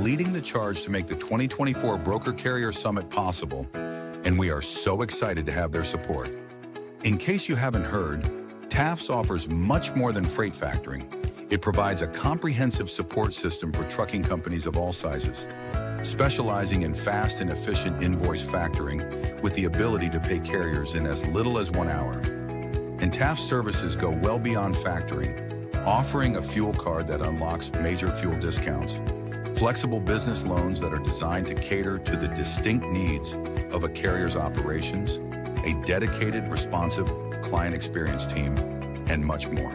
leading the charge to make the 2024 Broker Carrier Summit possible, and we are so excited to have their support. In case you haven't heard, TAFS offers much more than freight factoring. It provides a comprehensive support system for trucking companies of all sizes, specializing in fast and efficient invoice factoring with the ability to pay carriers in as little as 1 hour. And TAFS services go well beyond factoring, offering a fuel card that unlocks major fuel discounts, flexible business loans that are designed to cater to the distinct needs of a carrier's operations, a dedicated, responsive client experience team, and much more.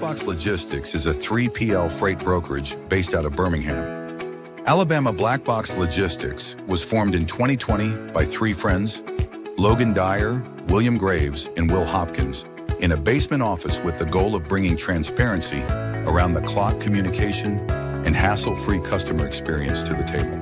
Black Logistics is a 3PL freight brokerage based out of Birmingham. Alabama Black Box Logistics was formed in 2020 by 3 friends, Logan Dyer, William Graves, and Will Hopkins, in a basement office with the goal of bringing transparency around the clock communication and hassle-free customer experience to the table.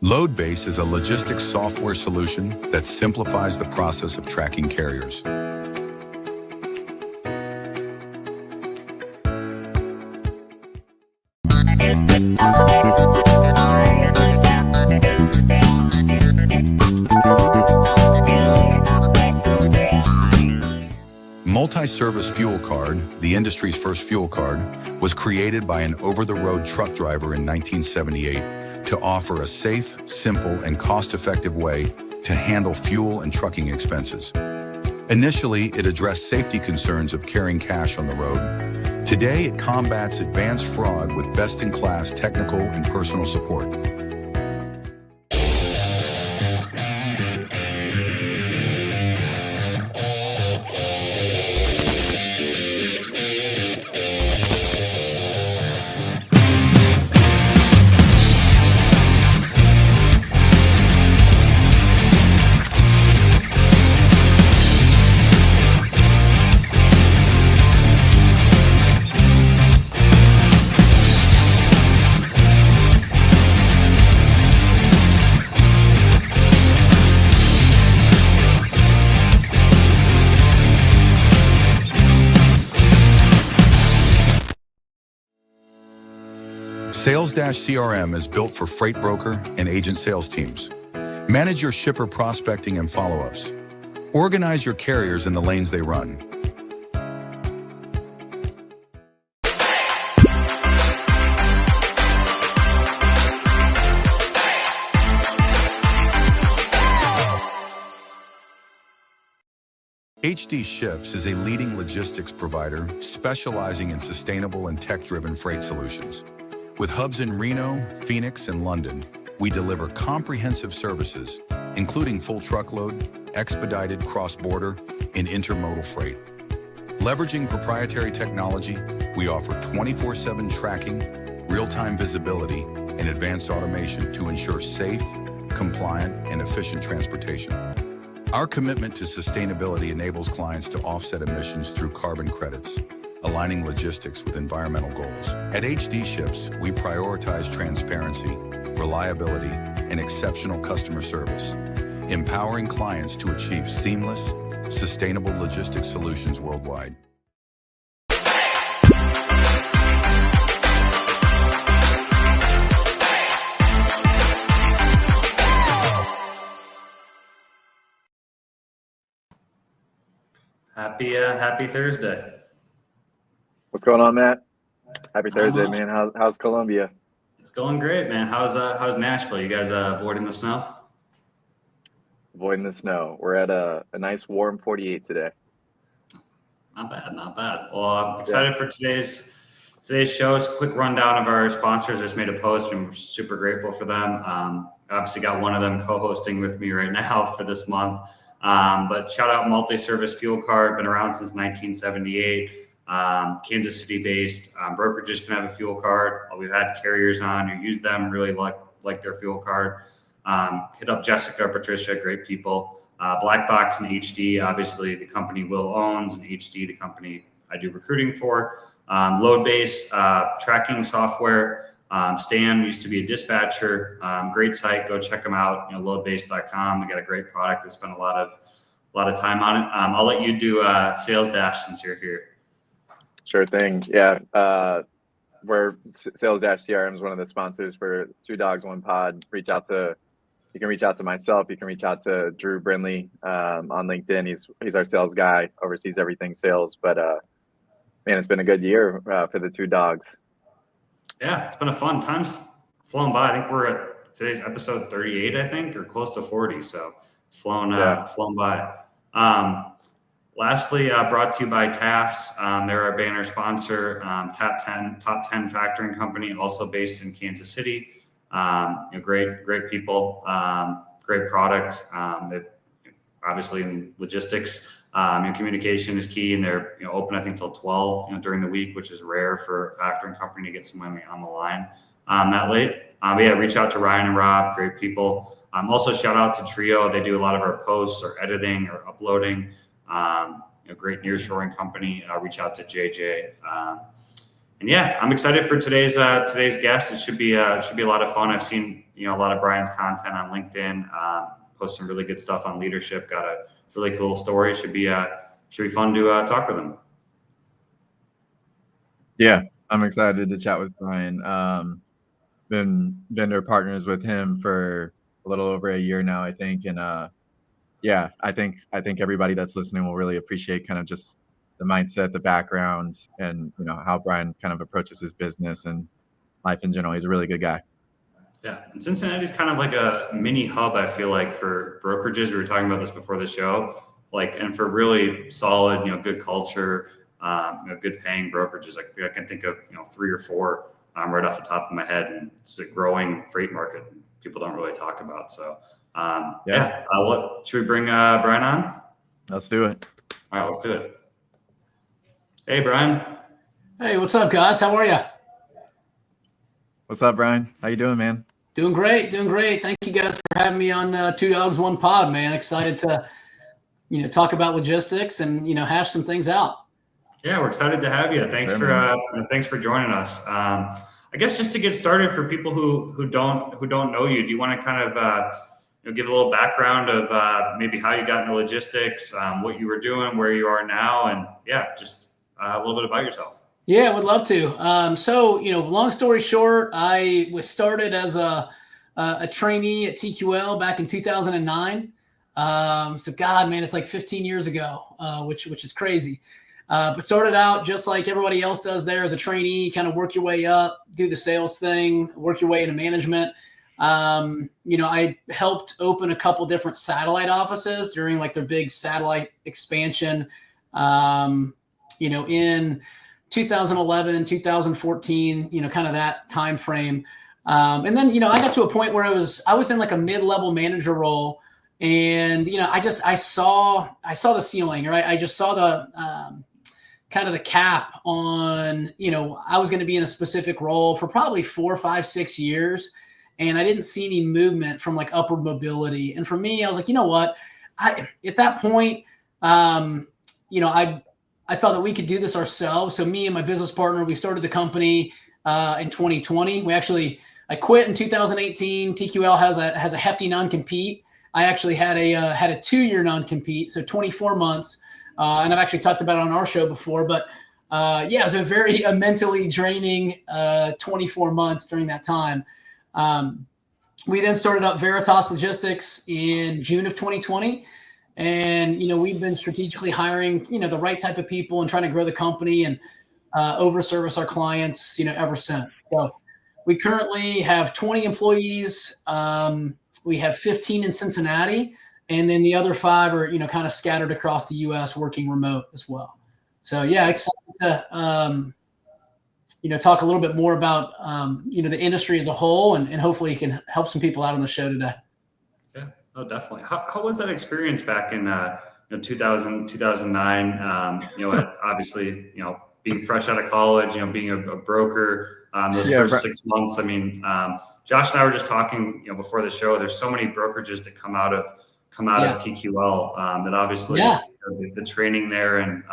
LoadBase is a logistics software solution that simplifies the process of tracking carriers. Multi-service fuel card, the industry's first fuel card, was created by an over-the-road truck driver in 1978 to offer a safe, simple, and cost-effective way to handle fuel and trucking expenses. Initially, it addressed safety concerns of carrying cash on the road. Today, it combats advanced fraud with best-in-class technical and personal support. Sales-CRM is built for freight broker and agent sales teams. Manage your shipper prospecting and follow-ups. Organize your carriers in the lanes they run. HD Ships is a leading logistics provider specializing in sustainable and tech-driven freight solutions. With hubs in Reno, Phoenix, and London, we deliver comprehensive services, including full truckload, expedited cross-border, and intermodal freight. Leveraging proprietary technology, we offer 24/7 tracking, real-time visibility, and advanced automation to ensure safe, compliant, and efficient transportation. Our commitment to sustainability enables clients to offset emissions through carbon credits, aligning logistics with environmental goals. At HD Ships, we prioritize transparency, reliability, and exceptional customer service, empowering clients to achieve seamless, sustainable logistics solutions worldwide. Happy Thursday. What's going on, Matt? Happy Thursday, man. How's Columbia? It's going great, man. How's Nashville? You guys avoiding the snow? Avoiding the snow. We're at a nice warm 48 today. Not bad. Well, I'm excited for today's show. It's a quick rundown of our sponsors. I just made a post, and we're super grateful for them. Obviously got one of them co-hosting with me right now for this month. But shout out Multi-Service Fuel Card, been around since 1978. Kansas City based. Brokerages can have a fuel card. We've had carriers on who use them, really like their fuel card. Hit up Jessica, Patricia, great people. Black Box and HD, obviously the company Will owns, and HD, the company I do recruiting for. Loadbase tracking software. Stan used to be a dispatcher. Great site. Go check them out. Loadbase.com. We got a great product. They spent a lot of time on it. I'll let you do Sales Dash since you're here. Sure thing. Yeah. We're Sales Dash CRM is one of the sponsors for Two Dogs, One Pod. You can reach out to myself. You can reach out to Drew Brindley on LinkedIn. He's our sales guy, oversees everything sales. But man, it's been a good year for the Two Dogs. Yeah, it's been a fun time's flown by. I think we're at today's episode 38, I think, or close to 40. So it's flown by. Lastly, brought to you by TAFS. They're our banner sponsor, top 10 factoring company, also based in Kansas City. Great people, great product. Obviously in logistics, communication is key, and they're open I think till 12 during the week, which is rare for a factoring company to get some money on the line that late. But yeah, reach out to Ryan and Rob, great people. Also shout out to Trio. They do a lot of our posts or editing or uploading. Great nearshoring company. Reach out to JJ. And yeah, I'm excited for today's guest. It should be a lot of fun. I've seen a lot of Brian's content on LinkedIn. Post some really good stuff on leadership. Got a really cool story. Should be fun to talk with him. Yeah, I'm excited to chat with Brian. Been vendor partners with him for a little over a year now, I think, and yeah, I think everybody that's listening will really appreciate kind of just the mindset, the background, and how Brian kind of approaches his business and life in general. He's a really good guy. Yeah, and Cincinnati's kind of like a mini hub, I feel like, for brokerages. We were talking about this before the show, and for really solid, good culture, good paying brokerages. I can think of 3 or 4 right off the top of my head, and it's a growing freight market people don't really talk about. So should we bring Brian on? Let's do it. All right, let's do it. Hey, Brian. Hey, what's up, guys? How are you? What's up, Brian? How you doing, man? Doing great. Thank you guys for having me on Two Dogs, One Pod, man. Excited to, talk about logistics and, hash some things out. Yeah, we're excited to have you. Thanks for joining us. I guess just to get started, for people who don't know you, do you want to kind of give a little background of maybe how you got into logistics, what you were doing, where you are now, and just a little bit about yourself. Yeah, would love to. So, long story short, I was started as a trainee at TQL back in 2009. So God, man, it's like 15 years ago, which is crazy. But started out just like everybody else does there as a trainee, kind of work your way up, do the sales thing, work your way into management. I helped open a couple different satellite offices during like their big satellite expansion, in 2011, 2014, kind of that time frame. And then, I got to a point where I was in like a mid-level manager role, and, I saw the ceiling, right? I just saw the, kind of the cap on, I was going to be in a specific role for probably 4, 5, 6 years. And I didn't see any movement from like upward mobility. And for me, I was like, what? At that point, I thought that we could do this ourselves. So me and my business partner, we started the company in 2020. I quit in 2018. TQL has a hefty non-compete. I actually had a 2-year non-compete, so 24 months. And I've actually talked about it on our show before, but it was a very mentally draining 24 months during that time. We then started up Veritas Logistics in June of 2020. And, we've been strategically hiring, the right type of people and trying to grow the company and over-service our clients, ever since. So we currently have 20 employees. We have 15 in Cincinnati, and then the other 5 are, kind of scattered across the U.S. working remote as well. So, excited to, talk a little bit more about, the industry as a whole, and hopefully can help some people out on the show today. Yeah, oh, definitely. How was that experience back in 2000, 2009? Obviously, being fresh out of college, being a broker, those first 6 months. I mean, Josh and I were just talking, before the show, there's so many brokerages that come out of TQL, that obviously the training there and,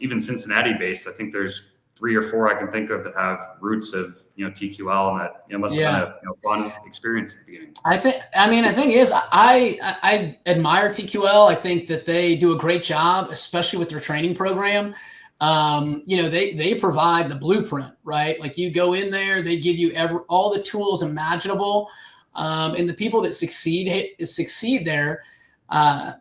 even Cincinnati based, I think there's 3 or 4 I can think of that have roots of, TQL, and that, must have been a fun experience at the beginning. The thing is, I admire TQL. I think that they do a great job, especially with their training program. They provide the blueprint, right? Like you go in there, they give you all the tools imaginable. And the people that succeed there,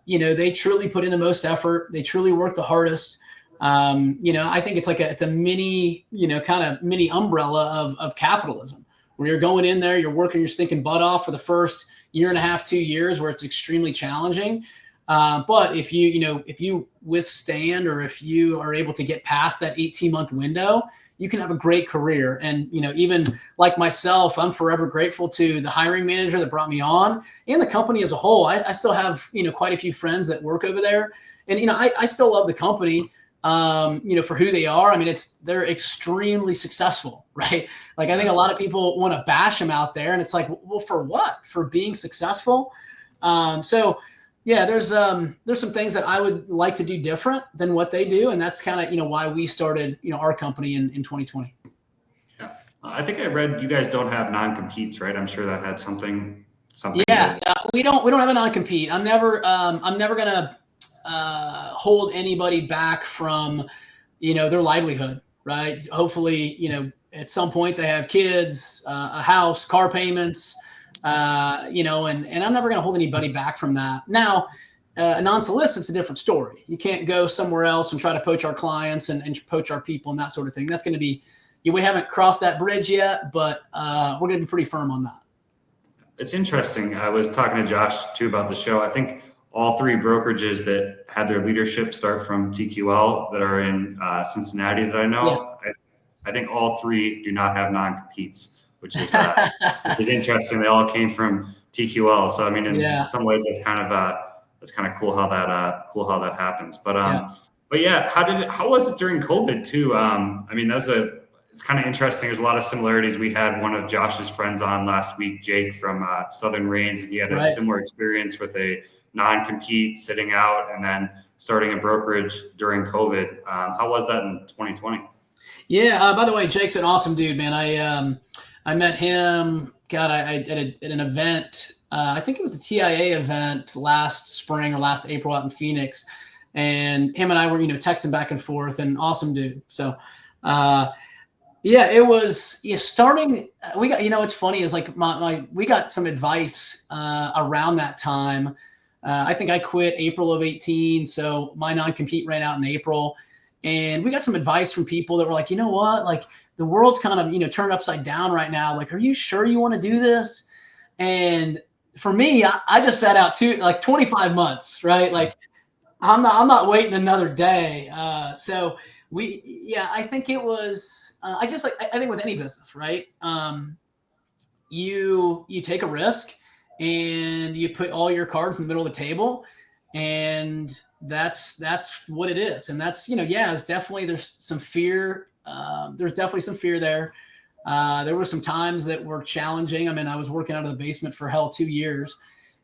they truly put in the most effort. They truly work the hardest. I think it's a mini, kind of mini umbrella of capitalism, where you're going in there, you're working your stinking butt off for the first 1.5 to 2 years, where it's extremely challenging. But if you withstand, or if you are able to get past that 18-month window, you can have a great career. And, even like myself, I'm forever grateful to the hiring manager that brought me on, and the company as a whole. I still have, quite a few friends that work over there, and, I still love the company, for who they are. I mean, they're extremely successful, right? Like, I think a lot of people want to bash them out there, and it's like, well, for what? For being successful? So yeah, there's some things that I would like to do different than what they do. And that's kind of, why we started, our company in 2020. Yeah. I think I read you guys don't have non-competes, right? I'm sure that had something. Yeah. We don't have a non-compete. I'm never going to hold anybody back from, their livelihood, right? Hopefully, at some point they have kids, a house, car payments, and I'm never going to hold anybody back from that. Now, a non-solicit's a different story. You can't go somewhere else and try to poach our clients and poach our people and that sort of thing. That's going to be, we haven't crossed that bridge yet, but we're going to be pretty firm on that. It's interesting. I was talking to Josh too about the show. I think all 3 brokerages that had their leadership start from TQL that are in Cincinnati that I know, I think all 3 do not have non-competes, which is interesting. They all came from TQL. So, I mean, in some ways that's kind of cool how that happens. But how was it during COVID too? I mean, it's kind of interesting. There's a lot of similarities. We had one of Josh's friends on last week, Jake from Southern Reigns, and he had a similar experience with a non-compete, sitting out, and then starting a brokerage during COVID. How was that in 2020? Yeah. By the way, Jake's an awesome dude, man. I met him, at an event. I think it was a TIA event last spring or last April out in Phoenix. And him and I were, texting back and forth, and awesome dude. So, it was starting. We got, what's funny is like we got some advice around that time. I think I quit April of 18. So my non-compete ran out in April, and we got some advice from people that were like, you know what, like the world's kind of, turned upside down right now. Like, are you sure you want to do this? And for me, I just sat out 25 months, right? Like I'm not waiting another day. So I think it was, I think with any business, right? You take a risk and you put all your cards in the middle of the table, and that's what it is. And that's, it's definitely, there's some fear. There's definitely some fear there. There were some times that were challenging. I mean, I was working out of the basement for 2 years,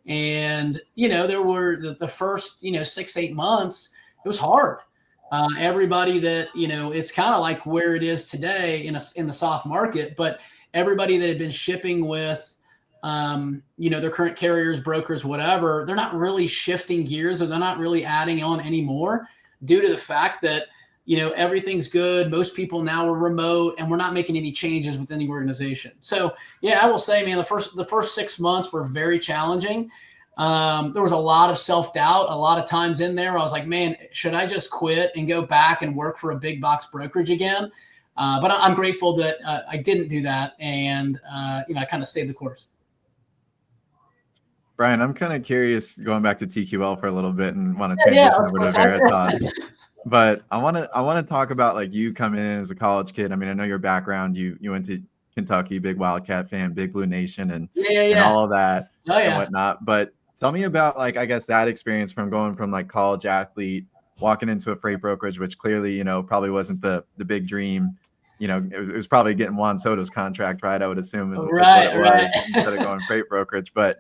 and, there were the first, 6-8 months, it was hard. Everybody that, it's kind of like where it is today in the soft market, but everybody that had been shipping with, their current carriers, brokers, whatever, they're not really shifting gears, or they're not really adding on anymore, due to the fact that, everything's good. Most people now are remote, and we're not making any changes within the organization. So I will say, man, the first 6 months were very challenging. There was a lot of self-doubt, a lot of times in there where I was like, man, should I just quit and go back and work for a big box brokerage again? But I'm grateful that I didn't do that. And, I kind of stayed the course. Brian, I'm kind of curious, going back to TQL for a little bit, and want to transition over to Veritas. But I want to talk about, like, you coming in as a college kid. I mean, I know your background. You went to Kentucky, big Wildcat fan, big Blue Nation, and all of that and whatnot. But tell me about, like, I guess that experience from going from like college athlete, walking into a freight brokerage, which clearly, you know, probably wasn't the big dream. You know, it was probably getting Juan Soto's contract, right? I would assume is what it was instead of going freight brokerage. But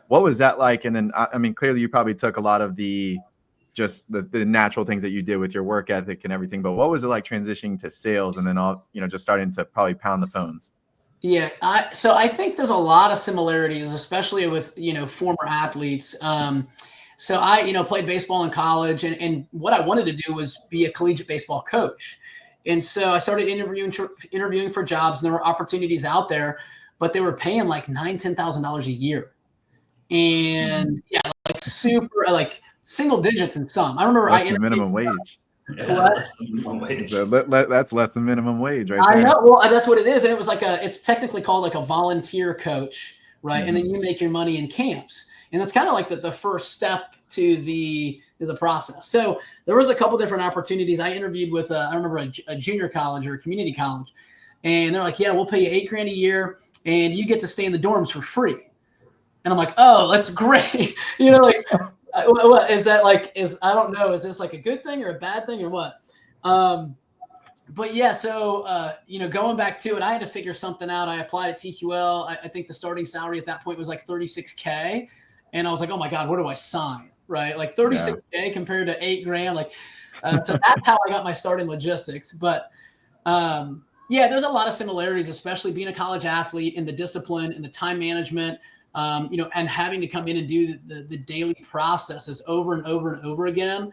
what was that like? And then, I mean, clearly you probably took a lot of the natural things that you did with your work ethic and everything. But what was it like transitioning to sales and then just starting to probably pound the phones? Yeah. So I think there's a lot of similarities, especially with, former athletes. So I, played baseball in college, and what I wanted to do was be a collegiate baseball coach. And so I started interviewing for jobs, and there were opportunities out there, but they were paying like $9,000-$10,000 a year. And like super, like single digits in some. I remember less than minimum wage. Yeah, less than minimum wage. So that's less than minimum wage, right there. I know. Well, that's what it is, and it was like it's technically called like a volunteer coach, right? Mm-hmm. And then you make your money in camps, and that's kind of like the first step to the process. So there was a couple different opportunities. I interviewed with I remember a junior college or a community college, and they're like, "Yeah, we'll pay you $8,000 a year, and you get to stay in the dorms for free." And I'm like, "Oh, that's great!" Like. What is that like? I don't know. Is this like a good thing or a bad thing or what? But yeah, so going back to it, I had to figure something out. I applied at TQL. I think the starting salary at that point was like $36K, and I was like, oh my god, where do I sign? Right, like $36K compared to $8,000. Like, so that's how I got my start in logistics. But there's a lot of similarities, especially being a college athlete in the discipline and the time management. And having to come in and do the daily processes over and over and over again.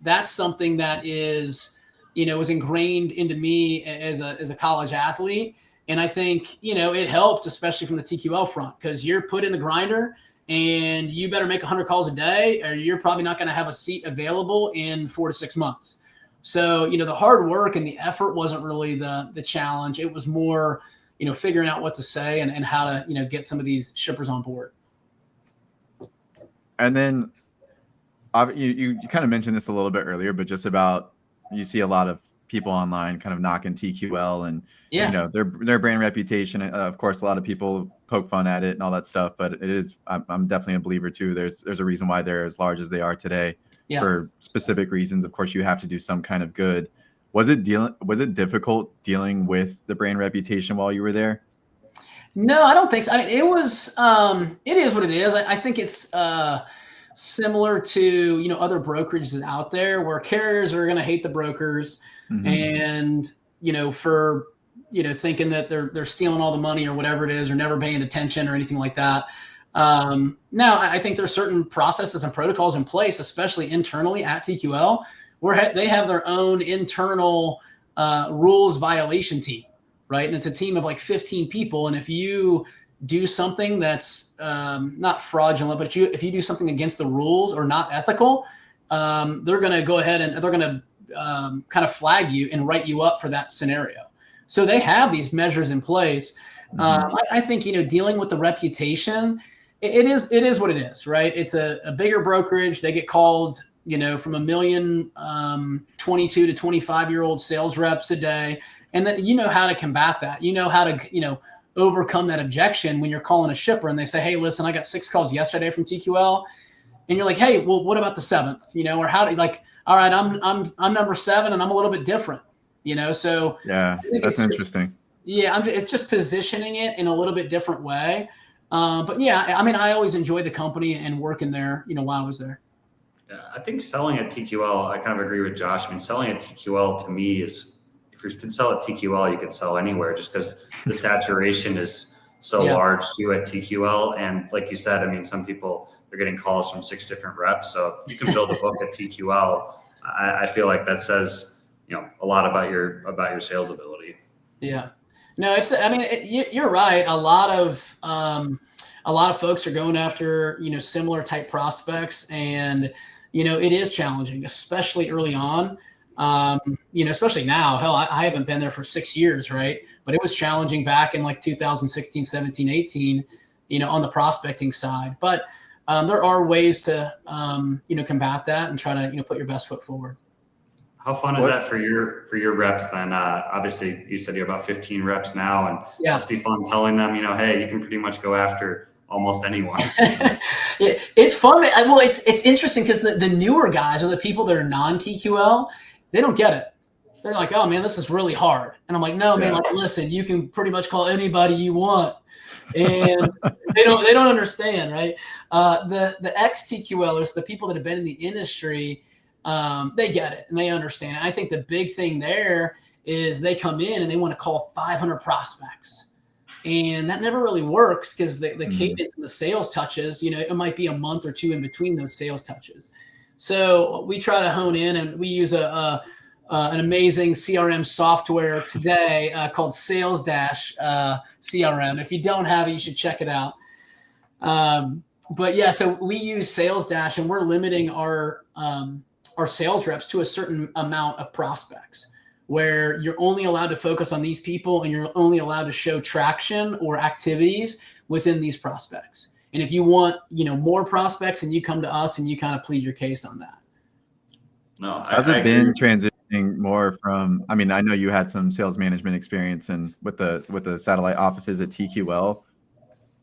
That's something that is, was ingrained into me as a college athlete. And I think, it helped, especially from the TQL front, because you're put in the grinder and you better make 100 calls a day, or you're probably not going to have a seat available in 4 to 6 months. So, the hard work and the effort wasn't really the challenge. It was more, figuring out what to say and how to, get some of these shippers on board. And then you kind of mentioned this a little bit earlier, but just about, you see a lot of people online kind of knocking TQL and, their brand reputation. Of course, a lot of people poke fun at it and all that stuff, but I'm definitely a believer too. There's a reason why they're as large as they are today for specific reasons. Of course, you have to do some kind of good. Was it difficult dealing with the brand reputation while you were there? No, I don't think so. I mean, it was, it is what it is. I think it's similar to, other brokerages out there where carriers are going to hate the brokers and, for, thinking that they're stealing all the money or whatever it is, or never paying attention or anything like that. Now, I think there's certain processes and protocols in place, especially internally at TQL, where they have their own internal rules violation team, right? And it's a team of like 15 people. And if you do something that's not fraudulent, but if you do something against the rules or not ethical, they're going to go ahead and they're going to kind of flag you and write you up for that scenario. So they have these measures in place. I think, dealing with the reputation, it is what it is, right? It's a bigger brokerage. They get called, from 1 million 22 to 25-year-old sales reps a day. And that how to combat that. How to, overcome that objection when you're calling a shipper and they say, hey, listen, I got 6 calls yesterday from TQL. And you're like, hey, well, what about the 7th? Or how do you all right, I'm number 7 and I'm a little bit different, so. Yeah, that's interesting. It's just positioning it in a little bit different way. But yeah, I mean, I always enjoyed the company and working there, while I was there. Yeah, I think selling at TQL, I kind of agree with Josh. I mean, selling at TQL to me is, if you could sell at TQL, you could sell anywhere, just because the saturation is so large too at TQL. And like you said, I mean, some people, they're getting calls from 6 different reps. So if you can build a book at TQL, I feel like that says, a lot about your sales ability. Yeah. No, you're right. A lot of folks are going after, similar type prospects, and, it is challenging, especially early on. Especially now. Hell, I haven't been there for 6 years, right? But it was challenging back in like 2016, 17, 18, on the prospecting side. But there are ways to, combat that and try to, put your best foot forward. How fun is that for your reps then? Obviously, you said you're about 15 reps now, and it must be fun telling them, hey, you can pretty much go after almost anyone. It's fun. Well, it's interesting because the newer guys or the people that are non-TQL, they don't get it. They're like, oh man, this is really hard. And I'm like, no, man, like, listen, you can pretty much call anybody you want. And they don't understand, right? The ex-TQLers, the people that have been in the industry, they get it and they understand. And I think the big thing there is they come in and they want to call 500 prospects. And that never really works because the cadence and the sales touches, it might be a month or two in between those sales touches. So we try to hone in, and we use an amazing CRM software today called Sales Dash CRM. If you don't have it, you should check it out. But yeah, so we use Sales Dash, and we're limiting our sales reps to a certain amount of prospects, where you're only allowed to focus on these people and you're only allowed to show traction or activities within these prospects. And if you want, more prospects, and you come to us and you kind of plead your case on that. No, has it been transitioning more from, I know you had some sales management experience and with the satellite offices at TQL.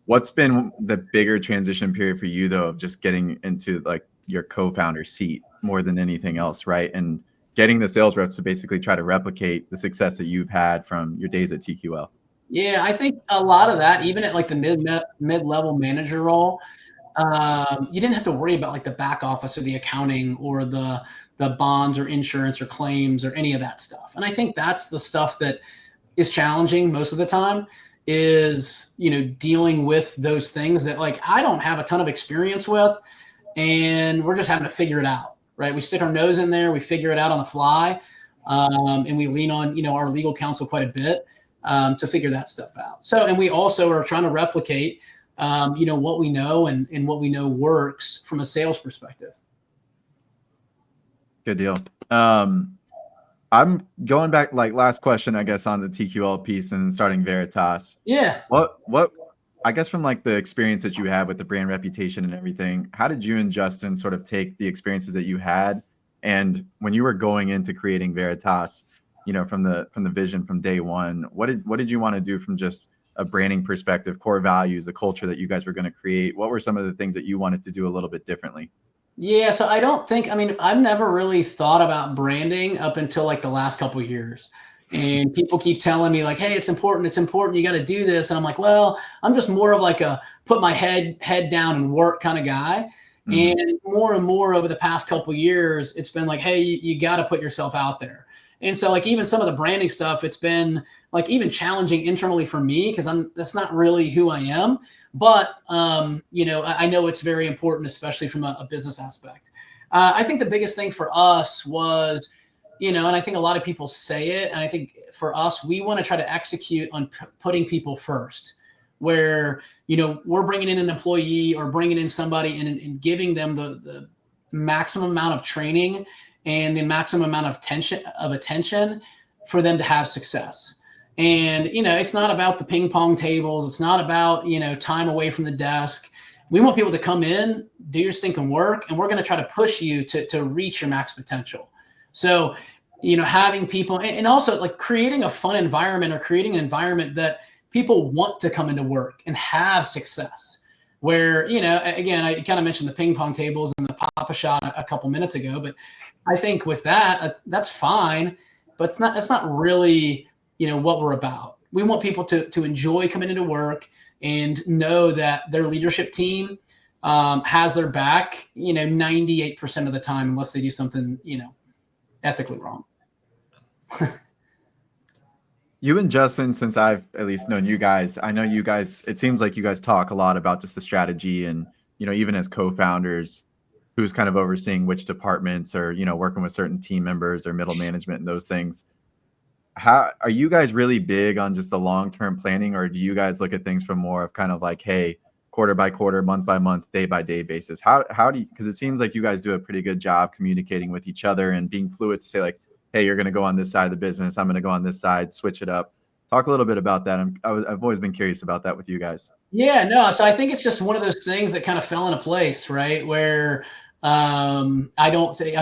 What's been the bigger transition period for you though, of just getting into like your co-founder seat more than anything else, right? And getting the sales reps to basically try to replicate the success that you've had from your days at TQL. Yeah, I think a lot of that, even at like the mid-level manager role, you didn't have to worry about like the back office or the accounting or the bonds or insurance or claims or any of that stuff. And I think that's the stuff that is challenging most of the time, is, dealing with those things that like I don't have a ton of experience with, and we're just having to figure it out. Right, we stick our nose in there, we figure it out on the fly, and we lean on our legal counsel quite a bit to figure that stuff out. So, and we also are trying to replicate what we know and what we know works from a sales perspective. Good deal. I'm going back, like last question, I guess, on the TQL piece and starting Veritas. Yeah. What I guess from like the experience that you had with the brand reputation and everything, how did you and Justin sort of take the experiences that you had, and when you were going into creating Veritas, from the vision from day one, what did you want to do from just a branding perspective, core values, the culture that you guys were going to create? What were some of the things that you wanted to do a little bit differently? Yeah, so I've never really thought about branding up until like the last couple of years. And people keep telling me like, hey, it's important, you got to do this. And I'm like, well, I'm just more of like a put my head down and work kind of guy. Mm-hmm. And more over the past couple of years, it's been like, hey, you got to put yourself out there. And so like even some of the branding stuff, it's been like even challenging internally for me because that's not really who I am. But, I know it's very important, especially from a business aspect. I think the biggest thing for us was, and I think a lot of people say it, and I think for us, we want to try to execute on putting people first, where, we're bringing in an employee or bringing in somebody and giving them the maximum amount of training and the maximum amount of attention for them to have success. And, it's not about the ping pong tables. It's not about, time away from the desk. We want people to come in, do your stinking work, and we're going to try to push you to reach your max potential. So, having people and also like creating a fun environment or creating an environment that people want to come into work and have success. Where, again, I kind of mentioned the ping pong tables and the Papa Shot a couple minutes ago, but I think with that's fine, but that's not really, what we're about. We want people to enjoy coming into work and know that their leadership team has their back, 98% of the time, unless they do something, ethically wrong. You and Justin, since I've at least known you guys, I know you guys, it seems like you guys talk a lot about just the strategy and, even as co-founders, who's kind of overseeing which departments or, working with certain team members or middle management and those things. How are you guys really big on just the long-term planning, or do you guys look at things from more of kind of like, hey, quarter by quarter, month by month, day by day basis? How do you, because it seems like you guys do a pretty good job communicating with each other and being fluid to say like, hey, you're going to go on this side of the business, I'm going to go on this side, switch it up. Talk a little bit about that. I've always been curious about that with you guys. Yeah, no. So I think it's just one of those things that kind of fell into place, right? Where I don't think,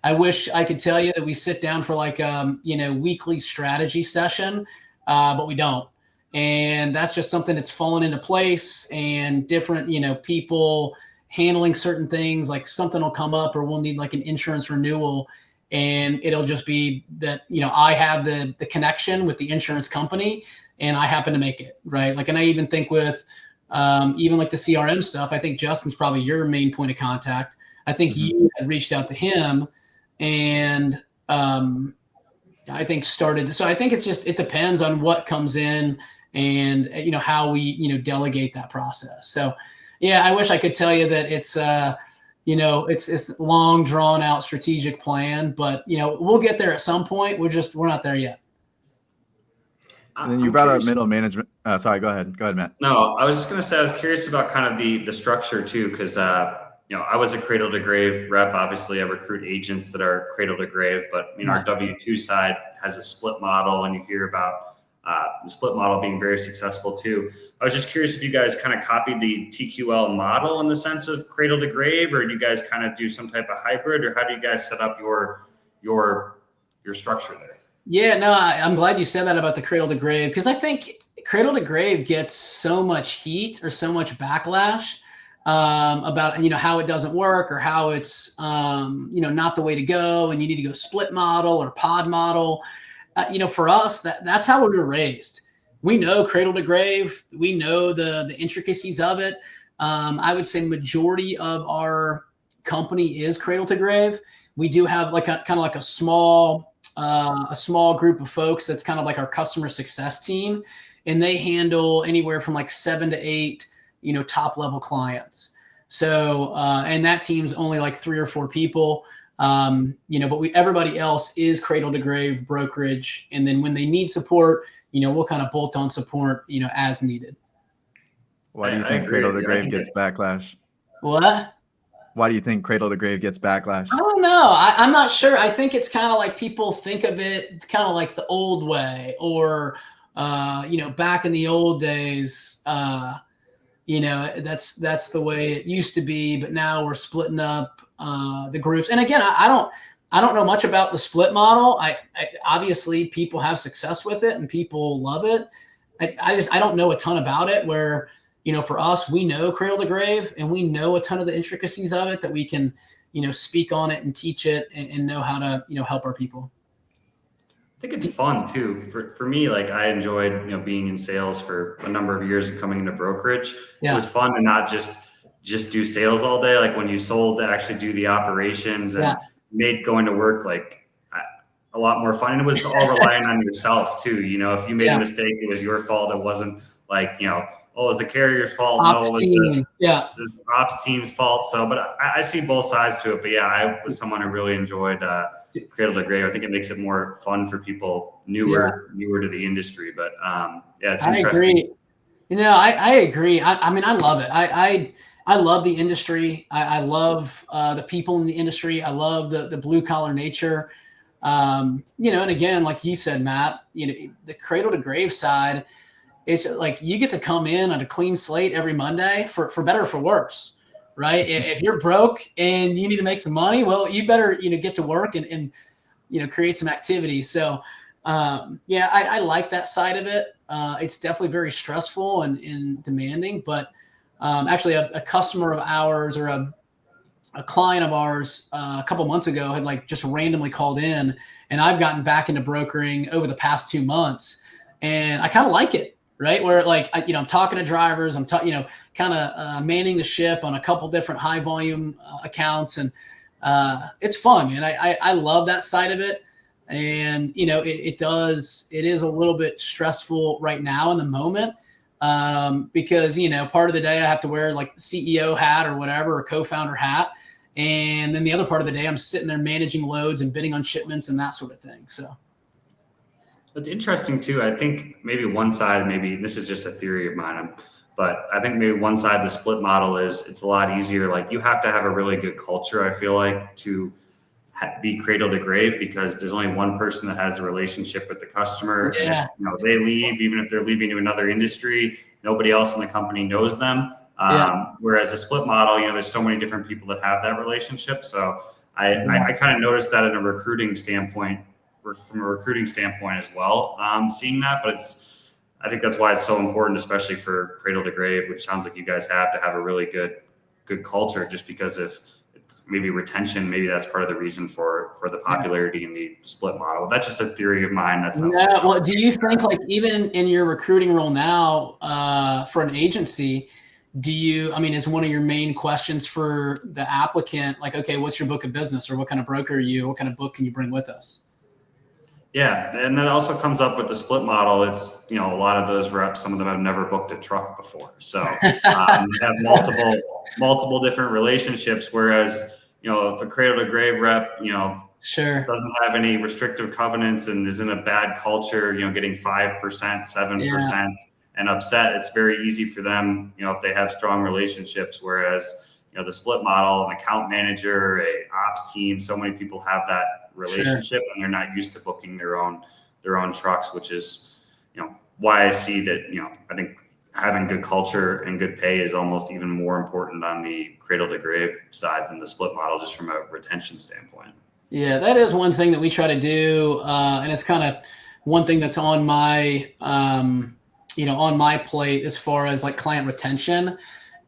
I wish I could tell you that we sit down for like, weekly strategy session, but we don't. And that's just something that's fallen into place, and different, people handling certain things, like something will come up or we'll need like an insurance renewal, and it'll just be that, I have the connection with the insurance company and I happen to make it right. Like, and I even think with even like the CRM stuff, I think Justin's probably your main point of contact. I think you had reached out to him, and I think started. So I think it depends on what comes in, and how we delegate that process. So yeah, I wish I could tell you that it's it's long drawn out strategic plan, but we'll get there at some point. We're not there yet. And then you brought up middle management. Sorry, go ahead, Matt. No, I was just going to say, I was curious about kind of the structure too, because I was a cradle to grave rep. Obviously, I recruit agents that are cradle to grave, but our W-2 side has a split model, and you hear about the split model being very successful too. I was just curious if you guys kind of copied the TQL model in the sense of cradle to grave, or do you guys kind of do some type of hybrid, or how do you guys set up your structure there? Yeah, no, I'm glad you said that about the cradle to grave, because I think cradle to grave gets so much heat or so much backlash about how it doesn't work, or how it's not the way to go, and you need to go split model or pod model. For us, that's how we were raised. We know cradle to grave. We know the intricacies of it. I would say majority of our company is cradle to grave. We do have like a small group of folks that's kind of like our customer success team, and they handle anywhere from like 7 to 8 top level clients. So and that team's only like 3 or 4 people. But everybody else is cradle to grave brokerage, and then when they need support, we'll kind of bolt on support as needed. Why do you think cradle to grave gets backlash? What? Why do you think cradle to grave gets backlash? I don't know. I'm not sure. I think it's kind of like people think of it kind of like the old way, or back in the old days, that's the way it used to be, but now we're splitting up the groups. And again, I don't know much about the split model. I obviously people have success with it and people love it. I don't know a ton about it, where for us, we know cradle to grave, and we know a ton of the intricacies of it that we can speak on it and teach it, and know how to help our people. I think it's fun too. For me, like, I enjoyed being in sales for a number of years and coming into brokerage. Yeah. It was fun to not just do sales all day. Like, when you sold, to actually do the operations, and made going to work like a lot more fun. And it was all relying on yourself too. If you made a mistake, it was your fault. It wasn't like, it was the carrier's fault. Ops team. This ops team's fault. So, but I see both sides to it. But yeah, I was someone who really enjoyed cradle to grave. I think it makes it more fun for people newer to the industry. But it's interesting. I agree. I agree. I mean, I love it. I love the industry. I love the people in the industry. I love the blue collar nature. And again, like you said, Matt, the cradle to grave side, it's like you get to come in on a clean slate every Monday for better or for worse, right? If you're broke and you need to make some money, well, you better, get to work and create some activity. So, I like that side of it. It's definitely very stressful and demanding, but actually a customer of ours, or a client of ours a couple months ago, had like just randomly called in, and I've gotten back into brokering over the past 2 months, and I kind of like it. Right. Where like, I'm talking to drivers, I'm kind of manning the ship on a couple different high volume accounts, and it's fun. And I love that side of it. And, it is a little bit stressful right now in the moment, because, part of the day I have to wear like CEO hat or whatever, or co-founder hat. And then the other part of the day I'm sitting there managing loads and bidding on shipments and that sort of thing. So. It's interesting too. I think maybe one side, maybe this is just a theory of mine, but I think maybe one side, the split model, is it's a lot easier. Like, you have to have a really good culture, I feel like, to be cradle to grave, because there's only one person that has a relationship with the customer. Yeah. And if, they leave, even if they're leaving to another industry, nobody else in the company knows them. Whereas a split model, there's so many different people that have that relationship. So I kind of noticed that in a recruiting standpoint, from a recruiting standpoint as well, seeing that. But it's I think that's why it's so important, especially for cradle to grave, which sounds like you guys have, to have a really good culture, just because if it's maybe retention, maybe that's part of the reason for the popularity in the split model. That's just a theory of mine. That's not well, do you think, like, even in your recruiting role now, for an agency, is one of your main questions for the applicant, like, okay, what's your book of business, or what kind of broker are you? What kind of book can you bring with us? Yeah. And then it also comes up with the split model. It's, a lot of those reps, some of them have never booked a truck before. So they have multiple different relationships. Whereas, if a cradle to grave rep, sure, doesn't have any restrictive covenants and is in a bad culture, getting 5%, 7% and upset, it's very easy for them, if they have strong relationships. Whereas, the split model, an account manager, a ops team, so many people have that relationship, and they're not used to booking their own trucks, which is, why I see that, I think having good culture and good pay is almost even more important on the cradle to grave side than the split model, just from a retention standpoint. Yeah, that is one thing that we try to do. And it's kind of one thing that's on my, on my plate as far as like client retention.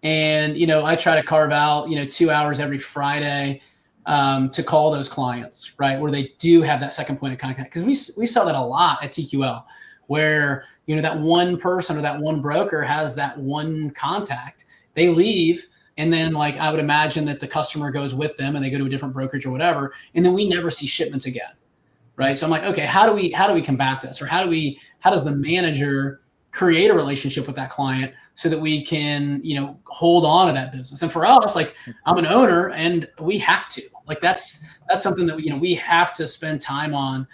And, I try to carve out, 2 hours every Friday to call those clients, right, where they do have that second point of contact. Because we saw that a lot at TQL, where, that one person or that one broker has that one contact, they leave. And then, like, I would imagine that the customer goes with them and they go to a different brokerage or whatever. And then we never see shipments again. Right. So I'm like, okay, how do we combat this? Or how does the manager create a relationship with that client so that we can, hold on to that business? And for us, like, I'm an owner and we have to, like, that's something that, we have to spend time on,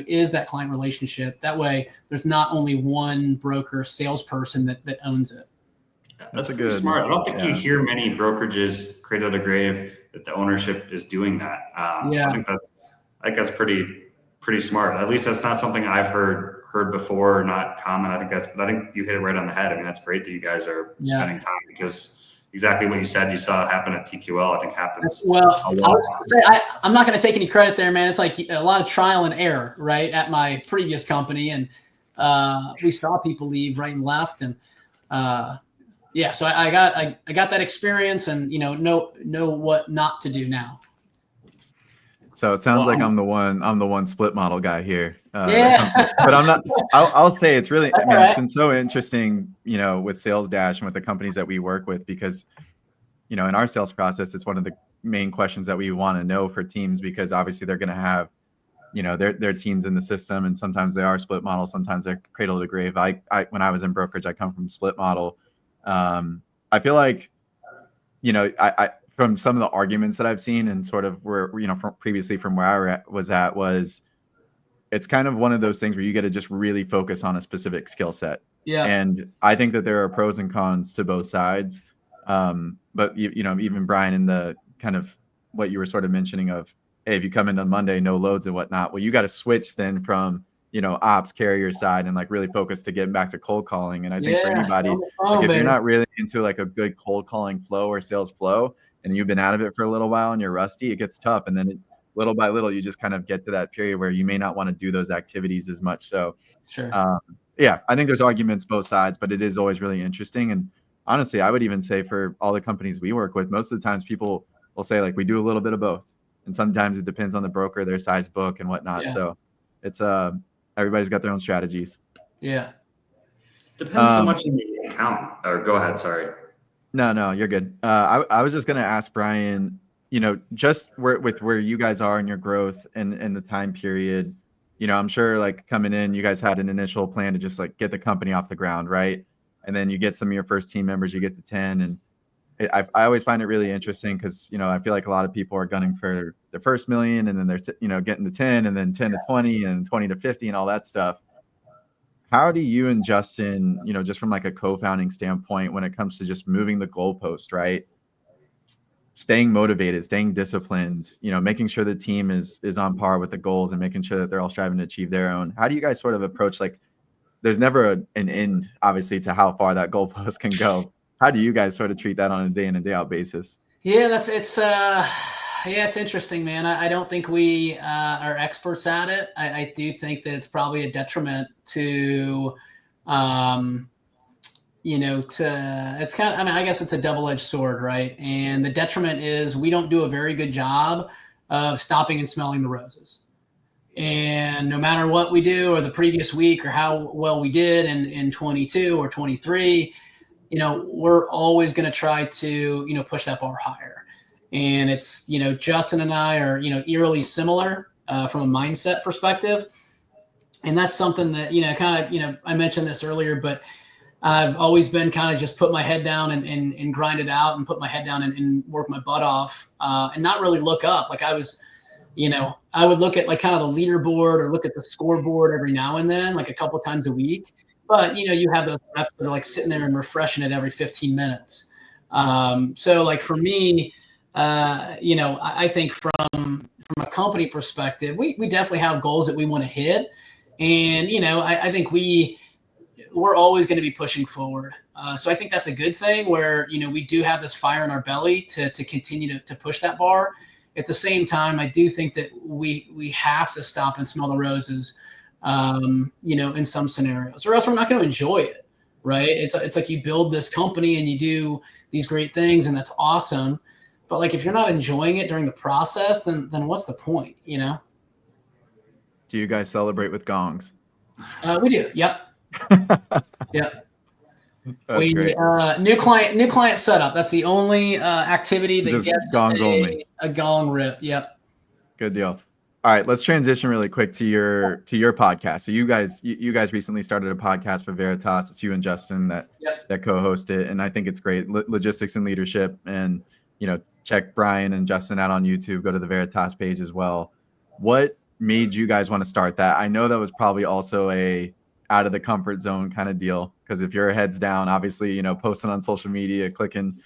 is that client relationship. That way there's not only one broker salesperson that owns it. That's pretty smart. I don't think you hear many brokerages cradle to grave that the ownership is doing that. So I think that's pretty smart. At least that's not something I've heard before, not common. I think you hit it right on the head. I mean, that's great that you guys are spending time, because exactly what you said, you saw happen at TQL, I think happens. Well, I'm not going to take any credit there, man. It's like a lot of trial and error, right? At my previous company, and we saw people leave right and left, and so I got that experience, and know what not to do now. So it sounds like I'm the one split model guy here. But I'm not. I'll say it's really. It's been so interesting, with Sales Dash and with the companies that we work with, because, in our sales process, it's one of the main questions that we want to know for teams, because obviously they're going to have, their teams in the system, and sometimes they are split model, sometimes they're cradle to grave. I when I was in brokerage, I come from split model. I feel like, I from some of the arguments that I've seen, and sort of where, previously from where I was it's kind of one of those things where you get to just really focus on a specific skill set. Yeah. And I think that there are pros and cons to both sides. But even Brian, in the kind of what you were sort of mentioning of, hey, if you come in on Monday, no loads and whatnot, well, you got to switch then from, ops carrier side and like really focus to getting back to cold calling. And I think for anybody, if you're not really into like a good cold calling flow or sales flow, and you've been out of it for a little while and you're rusty, it gets tough. And then little by little, you just kind of get to that period where you may not want to do those activities as much. So, sure. I think there's arguments both sides, but it is always really interesting. And honestly, I would even say for all the companies we work with, most of the times people will say, like, we do a little bit of both. And sometimes it depends on the broker, their size book and whatnot. Yeah. So it's everybody's got their own strategies. Yeah. Depends so much on the account. Or go ahead. Sorry. No, you're good. I was just going to ask Brian, just where you guys are in your growth and the time period, I'm sure, like, coming in, you guys had an initial plan to just like get the company off the ground, right? And then you get some of your first team members, you get to 10. And I always find it really interesting because, I feel like a lot of people are gunning for their first million, and then they're, getting to 10, and then 10 to 20 and 20 to 50 and all that stuff. How do you and Justin, just from like a co-founding standpoint, when it comes to just moving the goalpost, right? Staying motivated, staying disciplined, making sure the team is on par with the goals and making sure that they're all striving to achieve their own. How do you guys sort of approach, like, there's never an end, obviously, to how far that goalpost can go. How do you guys sort of treat that on a day in and day out basis? Yeah, Yeah, it's interesting, man. I don't think we are experts at it. I do think that it's probably a detriment to, it's kind of, I mean, I guess it's a double-edged sword, right? And the detriment is we don't do a very good job of stopping and smelling the roses. And no matter what we do or the previous week or how well we did in 22 or 23, we're always going to try to, push that bar higher. And it's, Justin and I are, eerily similar from a mindset perspective. And that's something that, I mentioned this earlier, but I've always been kind of just put my head down and grind it out and put my head down and work my butt off and not really look up. Like I was, I would look at like kind of the leaderboard or look at the scoreboard every now and then, like a couple times a week. But, you have those reps that are like sitting there and refreshing it every 15 minutes. So like for me, I think from a company perspective, we definitely have goals that we want to hit. And, I think we're always going to be pushing forward. So I think that's a good thing where, we do have this fire in our belly to continue to push that bar. At the same time, I do think that we have to stop and smell the roses, in some scenarios, or else we're not going to enjoy it, right? It's like you build this company and you do these great things and that's awesome. But like, if you're not enjoying it during the process, then what's the point, Do you guys celebrate with gongs? We do. Yep. Yep. That's great. New client setup. That's the only activity that Just gets gongs only. a gong rip. Yep. Good deal. All right, let's transition really quick to your podcast. So you guys recently started a podcast for Veritas. It's you and Justin that co-host it, and I think it's great. Logistics and leadership, and check Brian and Justin out on YouTube. Go to the Veritas page as well. What made you guys want to start that? I know that was probably also a out of the comfort zone kind of deal, because if your head's down, obviously posting on social media, clicking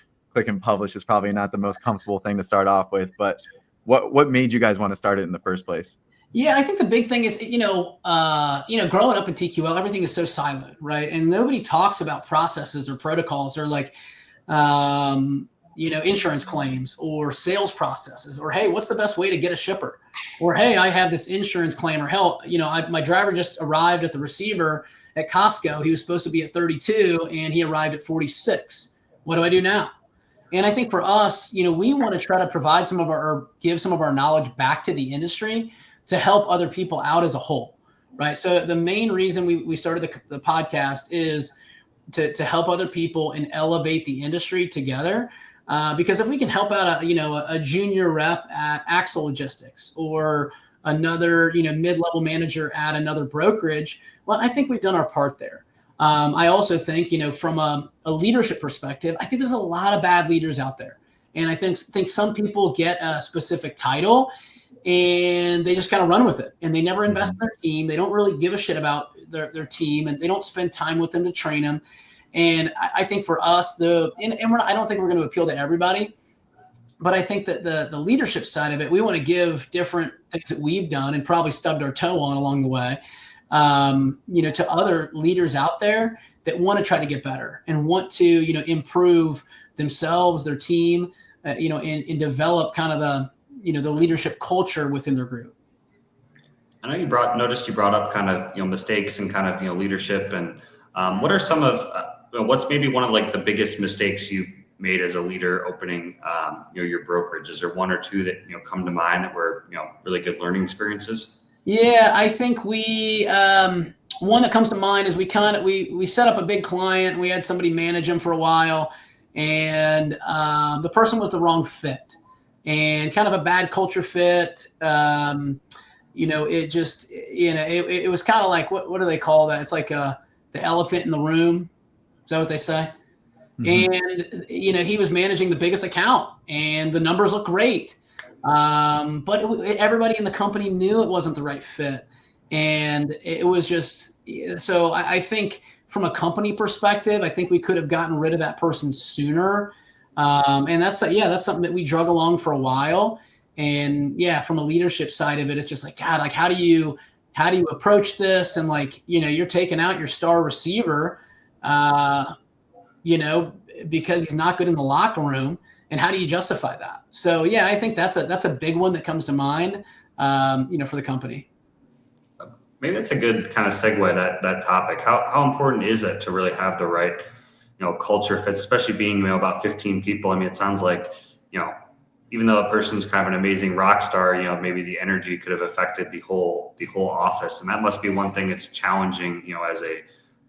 publish is probably not the most comfortable thing to start off with. But what made you guys want to start it in the first place? Yeah, I think the big thing is, growing up in TQL, everything is so silent, right? And nobody talks about processes or protocols or like, insurance claims or sales processes, or, hey, what's the best way to get a shipper? Or, hey, I have this insurance claim, or hell, my driver just arrived at the receiver at Costco. He was supposed to be at 32 and he arrived at 46. What do I do now? And I think for us, we want to try to provide give some of our knowledge back to the industry to help other people out as a whole, right? So the main reason we started the podcast is to help other people and elevate the industry together. Because if we can help out a junior rep at Axle Logistics or another mid-level manager at another brokerage, well, I think we've done our part there. I also think from a leadership perspective, I think there's a lot of bad leaders out there, and I think some people get a specific title and they just kind of run with it, and they never invest in their team. They don't really give a shit about their team, and they don't spend time with them to train them. And I think for us, I don't think we're going to appeal to everybody, but I think that the leadership side of it, we want to give different things that we've done and probably stubbed our toe on along the way, to other leaders out there that want to try to get better and want to, improve themselves, their team, and develop kind of the leadership culture within their group. I know you brought up kind of, mistakes and kind of, leadership, and what are some of, what's maybe one of like the biggest mistakes you made as a leader opening, your brokerage? Is there one or two that, come to mind that were, really good learning experiences? Yeah, I think one that comes to mind is we set up a big client. We had somebody manage them for a while, and the person was the wrong fit and kind of a bad culture fit. It just, it was kind of like, what do they call that? It's like the elephant in the room. Is that what they say? Mm-hmm. And, he was managing the biggest account and the numbers look great. But everybody in the company knew it wasn't the right fit. And it was just, so I think from a company perspective, I think we could have gotten rid of that person sooner. And that's something that we drug along for a while. And from a leadership side of it, it's just like, God, like, how do you approach this? And like, you're taking out your star receiver, because he's not good in the locker room. And how do you justify that? So yeah, I think that's a big one that comes to mind, for the company. Maybe that's a good kind of segue, that topic. How important is it to really have the right, culture fits, especially being, about 15 people? I mean, it sounds like, even though a person's kind of an amazing rock star, maybe the energy could have affected the whole office. And that must be one thing that's challenging, as a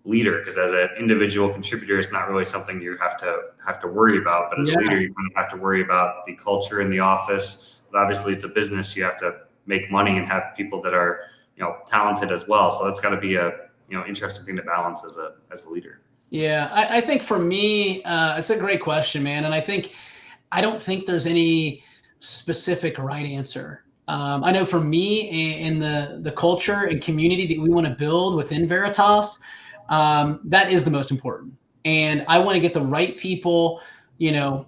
leader, because as an individual contributor, it's not really something you have to worry about. But as a leader, you kind of have to worry about the culture in the office. But obviously it's a business. You have to make money and have people that are, talented as well. So that's got to be a, interesting thing to balance as a leader. Yeah. I think for me, it's a great question, man. And I don't think there's any specific right answer. I know for me in the culture and community that we want to build within Veritas, that is the most important. And I want to get the right people, the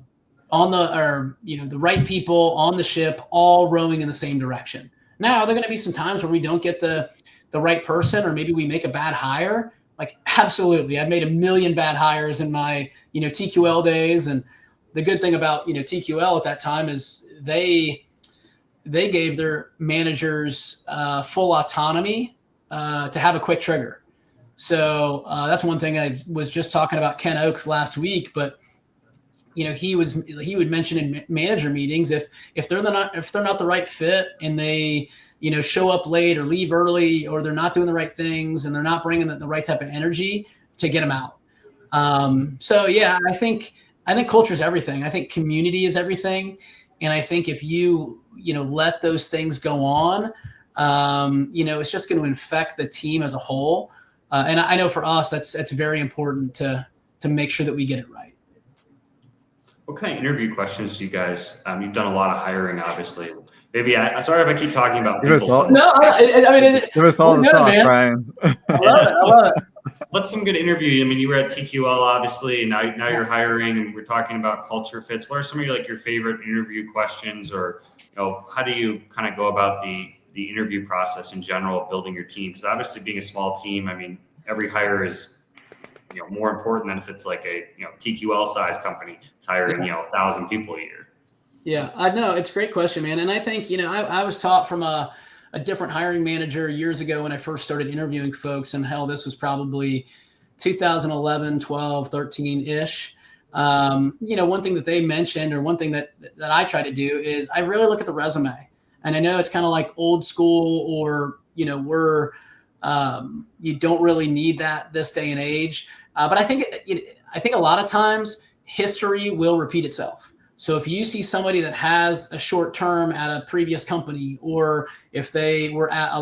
right people on the ship, all rowing in the same direction. Now, are there going to be some times where we don't get the right person, or maybe we make a bad hire? Like, absolutely. I've made a million bad hires in my, TQL days. And the good thing about, TQL at that time is they gave their managers full autonomy to have a quick trigger. So that's one thing I was just talking about Ken Oakes last week, but he would mention in manager meetings, if they're not the right fit, and they show up late or leave early, or they're not doing the right things and they're not bringing the right type of energy, to get them out. So yeah, I think culture is everything. I think community is everything, and I think if you let those things go on, it's just going to infect the team as a whole. And I know for us, that's very important to make sure that we get it right. What kind of interview questions do you guys? You've done a lot of hiring, obviously. Maybe sorry if I keep talking about people. Give us all the sauce, Brian. I love it. What's some good interview? I mean, you were at TQL, obviously, and now you're hiring, and we're talking about culture fits. What are some of your favorite interview questions, or how do you kind of go about the interview process in general, building your team? Because obviously, being a small team, I mean, every hire is more important than if it's like a TQL size company. It's hiring 1,000 people a year. Yeah, I know, it's a great question, man. And I think I was taught from a different hiring manager years ago when I first started interviewing folks, and hell, this was probably 2011, 12, 13 ish. One thing that they mentioned, or one thing that I try to do, is I really look at the resume. And I know it's kind of like old school, or we're you don't really need that this day and age. But I think a lot of times history will repeat itself. So if you see somebody that has a short term at a previous company, or if they were at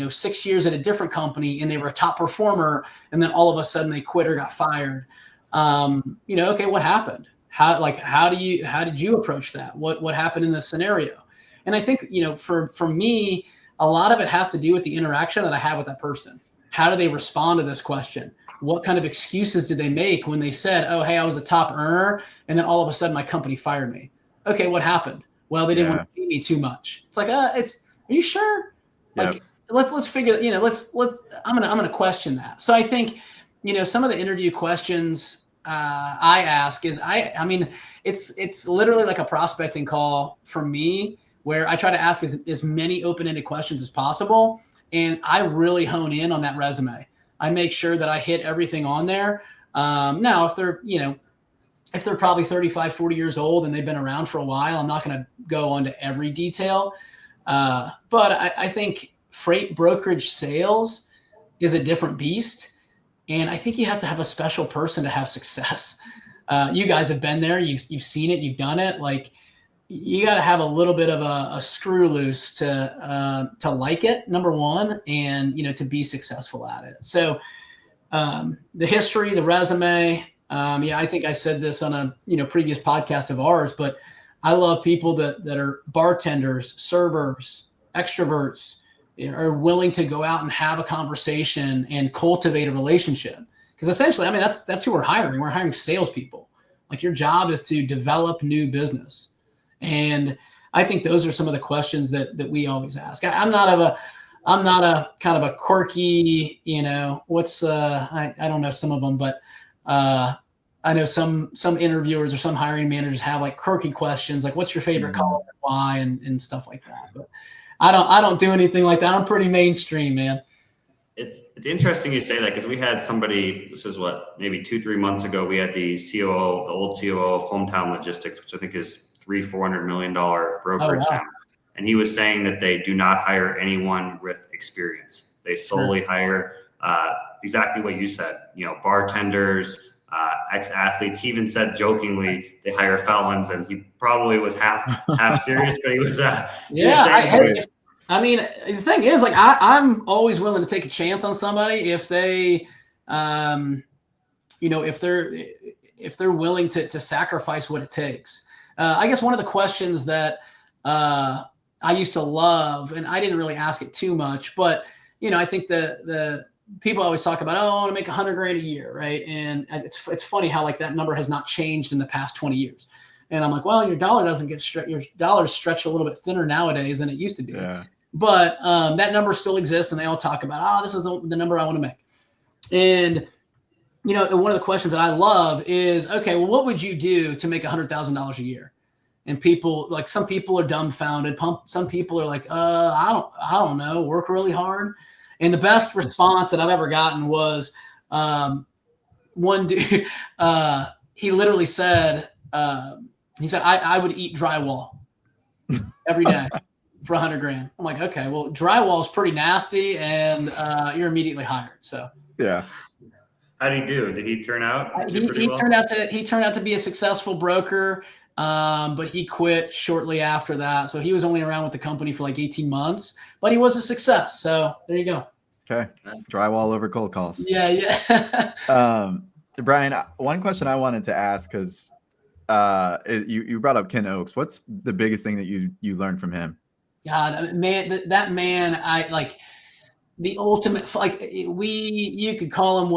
6 years at a different company and they were a top performer, and then all of a sudden they quit or got fired, okay, what happened? How did you approach that? What happened in this scenario? And I think, for me, a lot of it has to do with the interaction that I have with that person. How do they respond to this question? What kind of excuses did they make when they said, oh, hey, I was a top earner, and then all of a sudden my company fired me? Okay, what happened? Well, they didn't want to pay me too much. It's like, are you sure? Like, let's figure, I'm gonna question that. So I think, some of the interview questions I ask is, it's literally like a prospecting call for me, where I try to ask as many open-ended questions as possible. And I really hone in on that resume. I make sure that I hit everything on there. Now, if they're probably 35, 40 years old and they've been around for a while, I'm not going to go into every detail. But I think freight brokerage sales is a different beast. And I think you have to have a special person to have success. You guys have been there. You've seen it. You've done it. Like, you got to have a little bit of a screw loose to like it, number one, and, to be successful at it. So the history, the resume, I think I said this on a, previous podcast of ours, but I love people that are bartenders, servers, extroverts, are willing to go out and have a conversation and cultivate a relationship. Because essentially, that's who we're hiring. We're hiring salespeople. Like, your job is to develop new business. And I think those are some of the questions that we always ask. I'm not a kind of a quirky, I don't know some of them, but I know some interviewers or some hiring managers have like quirky questions, like what's your favorite color and why, and stuff like that. But I don't do anything like that. I'm pretty mainstream, man. It's interesting you say that, because we had somebody, this was what, maybe 2-3 months ago, we had the COO, the old COO of Hometown Logistics, which I think is $400 million brokerage now. And he was saying that they do not hire anyone with experience. They solely hire exactly what you said, bartenders, ex-athletes. He even said jokingly they hire felons, and he probably was half serious, but he was I mean, the thing is, like, I'm always willing to take a chance on somebody if they, if they're willing to sacrifice what it takes. I guess one of the questions that I used to love, and I didn't really ask it too much, but I think the people always talk about, I want to make $100,000 a year, right? And it's funny how like that number has not changed in the past 20 years. And I'm like, well, your dollar doesn't get your dollar's stretched a little bit thinner nowadays than it used to be. Yeah. But that number still exists, and they all talk about, this is the number I want to make. And one of the questions that I love is, okay, well, what would you do to make $100,000 a year? And people, like, some people are dumbfounded. Some people are like, I don't know, work really hard. And the best response that I've ever gotten was one dude. He literally said, I would eat drywall every day for $100,000. I'm like, okay, well, drywall is pretty nasty, and you're immediately hired. So yeah. How did he do? Did he turn out? He turned out to be a successful broker, but he quit shortly after that. So he was only around with the company for like 18 months, but he was a success. So there you go. Okay, drywall over cold calls. Yeah. Brian, one question I wanted to ask, because you brought up Ken Oakes. What's the biggest thing that you learned from him? God, man, that man, I like the ultimate, like you could call him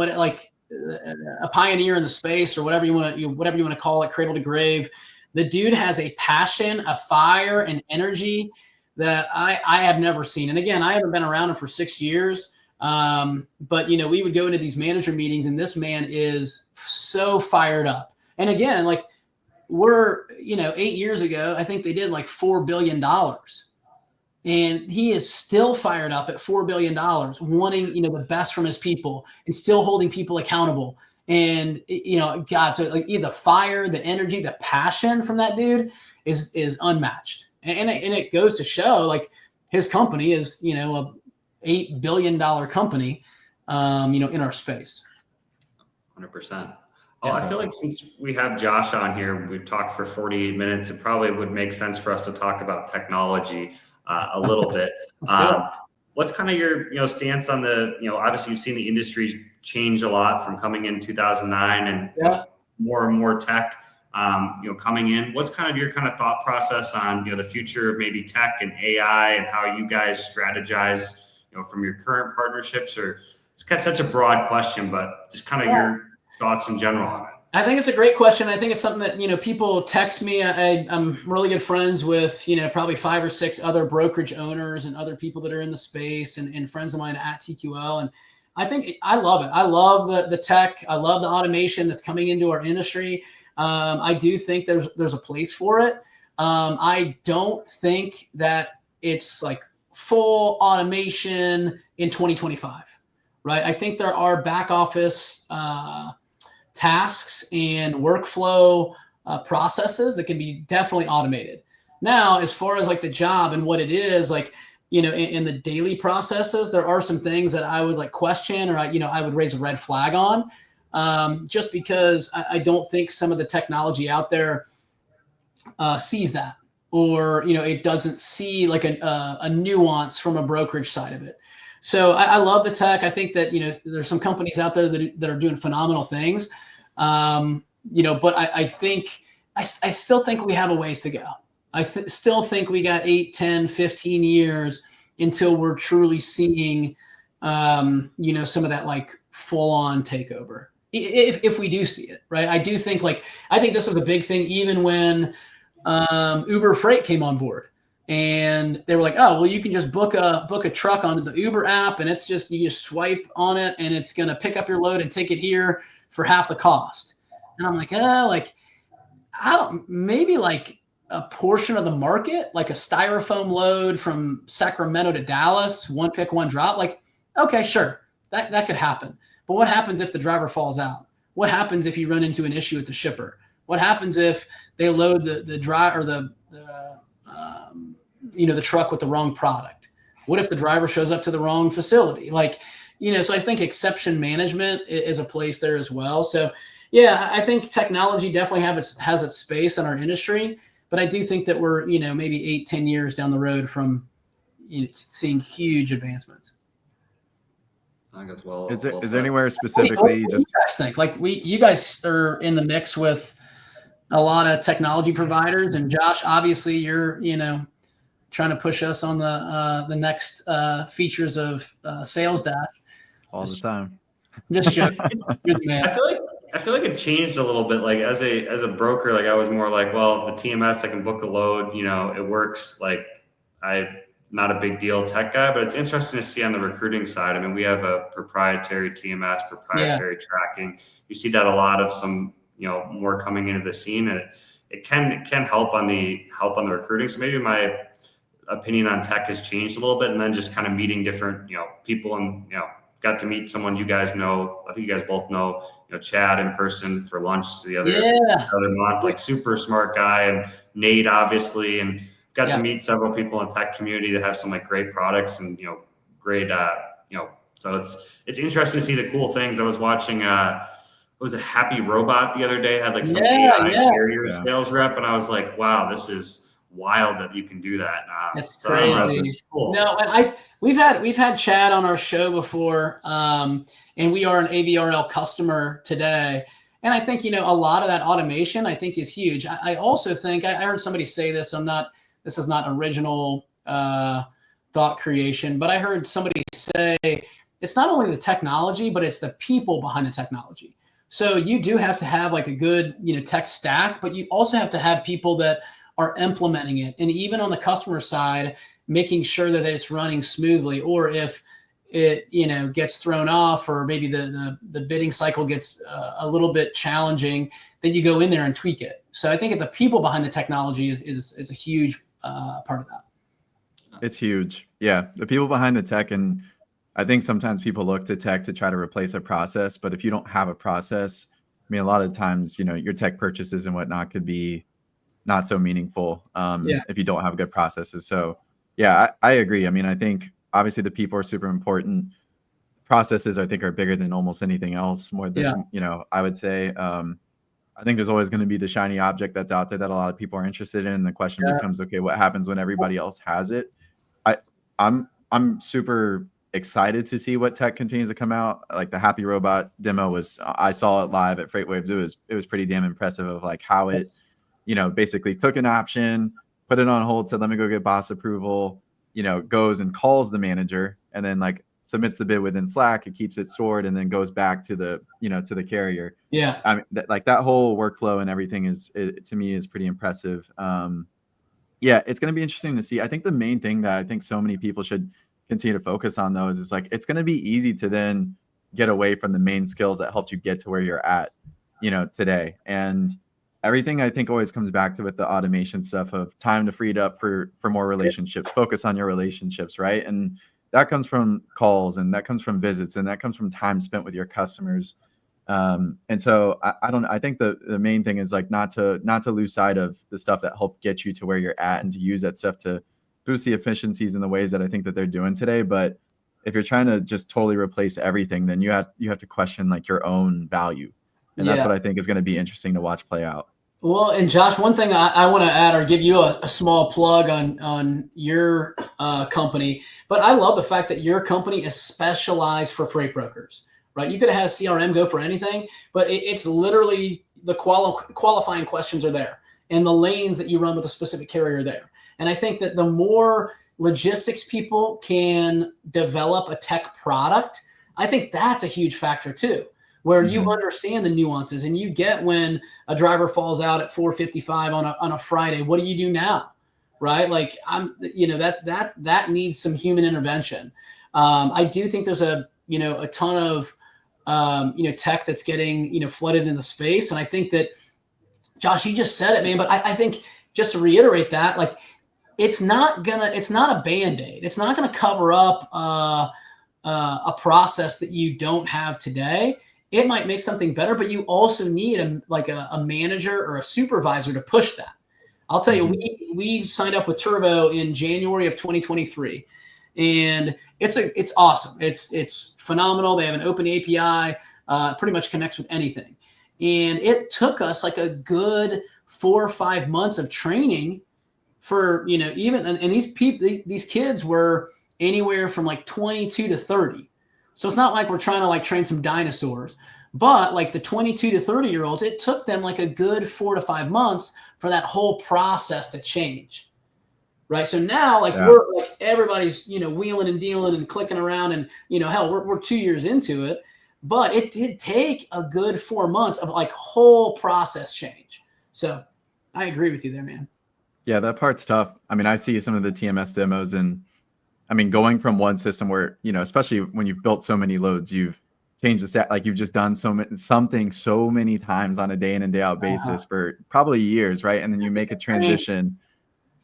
a pioneer in the space, or whatever you want to call it, cradle to grave. The dude has a passion, a fire, and energy that I have never seen. And again, I haven't been around him for 6 years. But we would go into these manager meetings, and this man is so fired up. And again, like we're, 8 years ago, I think they did like $4 billion. And he is still fired up at $4 billion, wanting, the best from his people, and still holding people accountable. And, God, so like the fire, the energy, the passion from that dude is unmatched. And it goes to show, like, his company is, a $8 billion company, in our space. 100%. Oh, I feel like since we have Josh on here, we've talked for 48 minutes. It probably would make sense for us to talk about technology a little bit. What's kind of your, stance on the, obviously you've seen the industry change a lot from coming in 2009 and more and more tech, coming in. What's kind of your thought process on, the future of maybe tech and AI, and how you guys strategize, from your current partnerships? Or it's kind of such a broad question, but just kind of your thoughts in general on it. I think it's a great question. I think it's something that, people text me. I'm really good friends with, probably 5 or 6 other brokerage owners and other people that are in the space, and friends of mine at TQL. And I think I love it. I love the tech. I love the automation that's coming into our industry. I do think there's a place for it. I don't think that it's like full automation in 2025, right? I think there are back office tasks and workflow processes that can be definitely automated. Now, as far as like the job and what it is, like, in the daily processes, there are some things that I would like question, or I would raise a red flag on, just because I don't think some of the technology out there sees that, or, it doesn't see like a nuance from a brokerage side of it. So I love the tech. I think that, there's some companies out there that are doing phenomenal things. But I think, I still think we have a ways to go. I still think we got 8, 10, 15 years until we're truly seeing, some of that like full on takeover. If we do see it, right? I do think I think this was a big thing, even when Uber Freight came on board, and they were like, oh, well, you can just book a truck onto the Uber app, and you just swipe on it, and it's going to pick up your load and take it here for half the cost. And I'm like, maybe like a portion of the market, like a styrofoam load from Sacramento to Dallas, one pick, one drop. Like, okay, sure, that could happen. But what happens if the driver falls out? What happens if you run into an issue with the shipper? What happens if they load the drive or the truck with the wrong product? What if the driver shows up to the wrong facility? Like, so I think exception management is a place there as well. So yeah, I think technology definitely has its space in our industry, but I do think that we're, maybe 8-10 years down the road from seeing huge advancements. I think that's well. Is there said. anywhere specifically what do you guys think? Like you guys are in the mix with a lot of technology providers, and Josh, obviously you're, trying to push us on the next features of Sales Dash. all the time? Just joking. You're the man. I feel like it changed a little bit. Like as a broker, like I was more like, well, the TMS, I can book a load, it works. Like I'm not a big deal tech guy, but it's interesting to see on the recruiting side. I mean, we have a proprietary TMS, proprietary tracking. You see that a lot of some, more coming into the scene, and it can help on the recruiting. So maybe my opinion on tech has changed a little bit, and then just kind of meeting different, people, and, got to meet someone you guys know. I think you guys both know, Chad in person for lunch the other month, like super smart guy, and Nate obviously, and got to meet several people in the tech community that have some like great products and, great, so it's interesting to see the cool things. I was watching, it was a Happy Robot the other day, had like some AI carrier sales rep. And I was like, wow, this is wild that you can do that. That's crazy. Cool. No, we've had Chad on our show before, and we are an AVRL customer today. And I think, a lot of that automation I think is huge. I also think I heard somebody say this. This is not original thought creation, but I heard somebody say it's not only the technology, but it's the people behind the technology. So you do have to have like a good, tech stack, but you also have to have people that are implementing it. And even on the customer side, making sure that it's running smoothly, or if it, gets thrown off, or maybe the bidding cycle gets a little bit challenging, then you go in there and tweak it. So I think that the people behind the technology is a huge part of that. It's huge. Yeah. The people behind the tech. And I think sometimes people look to tech to try to replace a process, but if you don't have a process, I mean, a lot of times, your tech purchases and whatnot could be not so meaningful if you don't have good processes. So yeah, I agree. I mean, I think obviously the people are super important. Processes, I think, are bigger than almost anything else, more than, I would say. I think there's always going to be the shiny object that's out there that a lot of people are interested in. The question becomes, okay, what happens when everybody else has it? I'm super excited to see what tech continues to come out. Like the Happy Robot demo I saw it live at FreightWaves. It was pretty damn impressive of like how it, basically took an option, put it on hold, said, let me go get boss approval, goes and calls the manager, and then like submits the bid within Slack. It keeps it stored and then goes back to the, to the carrier. Yeah. I mean, that whole workflow and everything to me is pretty impressive. Yeah, it's going to be interesting to see. I think the main thing that I think so many people should continue to focus on though is like, it's going to be easy to then get away from the main skills that helped you get to where you're at, today. And everything I think always comes back to with the automation stuff of time to free it up for more relationships, focus on your relationships, right? And that comes from calls, and that comes from visits, and that comes from time spent with your customers. And so I think the main thing is like not to lose sight of the stuff that helped get you to where you're at, and to use that stuff to boost the efficiencies in the ways that I think that they're doing today. But if you're trying to just totally replace everything, then you have to question like your own value. And that's what I think is going to be interesting to watch play out. Well, and Josh, one thing I want to add or give you a small plug on your company, but I love the fact that your company is specialized for freight brokers, right? You could have had a CRM go for anything, but it's literally the qualifying questions are there, and the lanes that you run with a specific carrier are there. And I think that the more logistics people can develop a tech product, I think that's a huge factor too, where you understand the nuances, and you get when a driver falls out at 4:55 on a Friday. What do you do now, right? Like that needs some human intervention. I do think there's a ton of tech that's getting, flooded into space. And I think that, Josh, you just said it, man, but I think just to reiterate that, like, it's not a Band-Aid. It's not going to cover up a process that you don't have today. It might make something better, but you also need a manager or a supervisor to push that. I'll tell you, we signed up with Turbo in January of 2023, and it's awesome. It's phenomenal. They have an open API, pretty much connects with anything. And it took us like a good 4 or 5 months of training for, and these kids were anywhere from like 22 to 30. So it's not like we're trying to like train some dinosaurs, but like the 22 to 30-year-olds, it took them like a good 4 to 5 months for that whole process to change. Right. So now we're like, everybody's, wheeling and dealing and clicking around, and, hell, we're 2 years into it, but it did take a good 4 months of like whole process change. So I agree with you there, man. Yeah, that part's tough. I mean, I see some of the TMS demos, and I mean, going from one system where, especially when you've built so many loads, you've changed the stat, like you've just done something so many times on a day in and day out basis for probably years, right? And then you make a transition.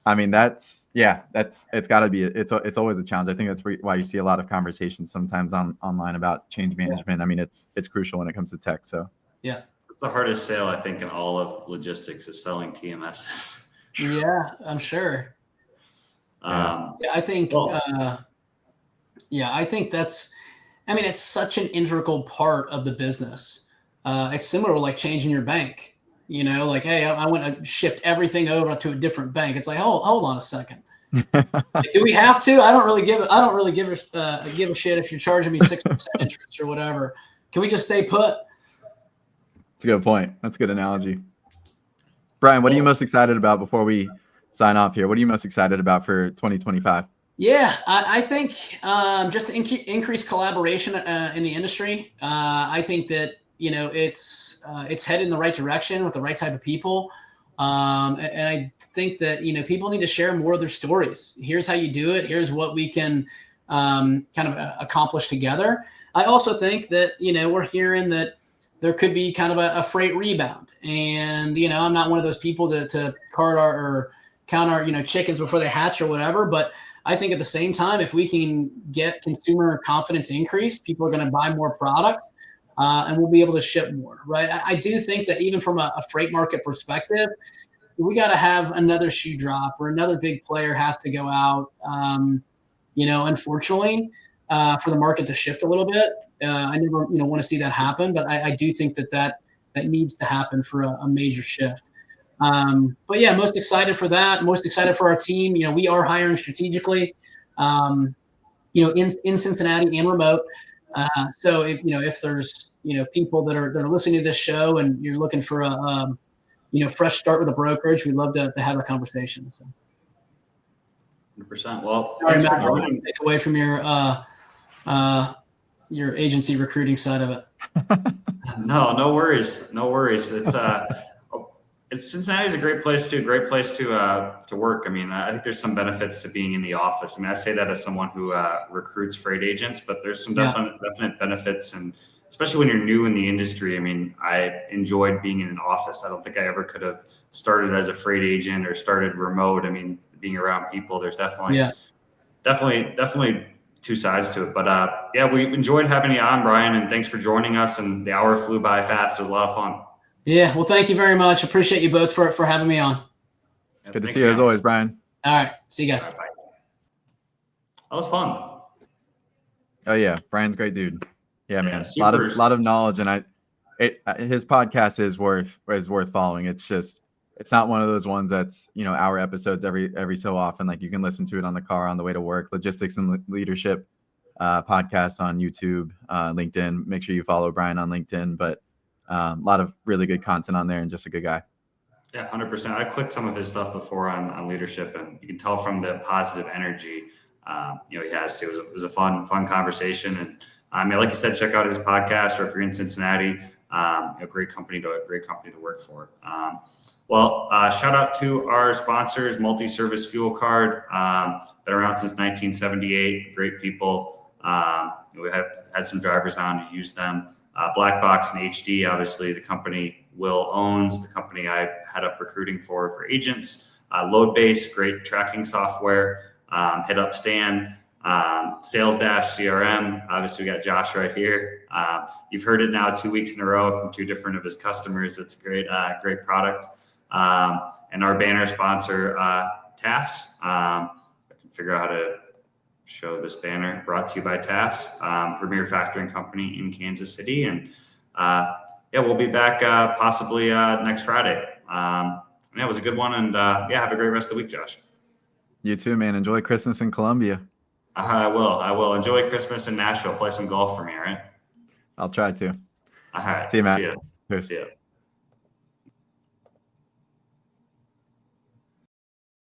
I mean, it's gotta be, it's always a challenge. I think that's why you see a lot of conversations sometimes online about change management. Yeah. I mean, it's crucial when it comes to tech. So yeah, it's the hardest sale I think in all of logistics is selling TMSs. Yeah, I'm sure. I think, I think that's, I mean, it's such an integral part of the business. It's similar to like changing your bank. Like, hey, I want to shift everything over to a different bank. It's like, hold on a second. Like, do we have to? I don't really give a shit if you're charging me 6% interest or whatever. Can we just stay put? That's a good point. That's a good analogy. Brian, what are you most excited about before we sign off here? What are you most excited about for 2025? Yeah, I think just increased collaboration in the industry. I think that, it's headed in the right direction with the right type of people. And I think that, people need to share more of their stories. Here's how you do it. Here's what we can kind of accomplish together. I also think that, we're hearing that there could be kind of a freight rebound. And, I'm not one of those people to count our chickens before they hatch or whatever. But I think at the same time, if we can get consumer confidence increased, people are going to buy more products. And we'll be able to ship more, right? I do think that even from a freight market perspective, we got to have another shoe drop or another big player has to go out, unfortunately, for the market to shift a little bit. I never, want to see that happen, but I do think that needs to happen for a major shift. But yeah, most excited for that. Most excited for our team. We are hiring strategically, in Cincinnati and remote. So if there's, people that are listening to this show and you're looking for a fresh start with a brokerage, we'd love to have a conversation. So. 100%. Well, sorry, Matt, I want to take away from your agency recruiting side of it. No worries. It's Cincinnati's a great place to work. I mean, I think there's some benefits to being in the office. I mean, I say that as someone who recruits freight agents, but there's some definite benefits, and especially when you're new in the industry. I mean, I enjoyed being in an office. I don't think I ever could have started as a freight agent or started remote. I mean, being around people, there's definitely two sides to it. But we enjoyed having you on, Brian, and thanks for joining us. And the hour flew by fast. It was a lot of fun. Yeah, well, thank you very much. Appreciate you both for having me on. Good to see you as always, Brian. All right, see you guys. Right, that was fun. Oh yeah, Brian's a great dude. Yeah, man, a lot of knowledge, and his podcast is worth following. It's not one of those ones that's hour episodes every so often. Like, you can listen to it on the car on the way to work. Logistics and Leadership podcast on YouTube, LinkedIn. Make sure you follow Brian on LinkedIn, but. A lot of really good content on there, and just a good guy. Yeah, 100%. I clicked some of his stuff before on leadership, and you can tell from the positive energy, he has to. It was a fun conversation. And I mean, like you said, check out his podcast, or if you're in Cincinnati, great company to work for. Shout out to our sponsors, Multi-Service Fuel Card, been around since 1978. Great people. We had some drivers on who use them. Black Box and HD, obviously the company Will owns, the company I head up recruiting for agents. Loadbase, great tracking software. Hit up Stan. Sales Dash CRM. Obviously, we got Josh right here. You've heard it now 2 weeks in a row from 2 different of his customers. It's a great product. And our banner sponsor, Taft's. I can figure out how to show this banner. Brought to you by Taft's, premier factoring company in Kansas City. And we'll be back possibly next Friday. It was a good one. And have a great rest of the week, Josh. You too, man. Enjoy Christmas in Columbia. I will. Enjoy Christmas in Nashville. Play some golf for me, all right? I'll try to. All right. See you, Matt. See ya.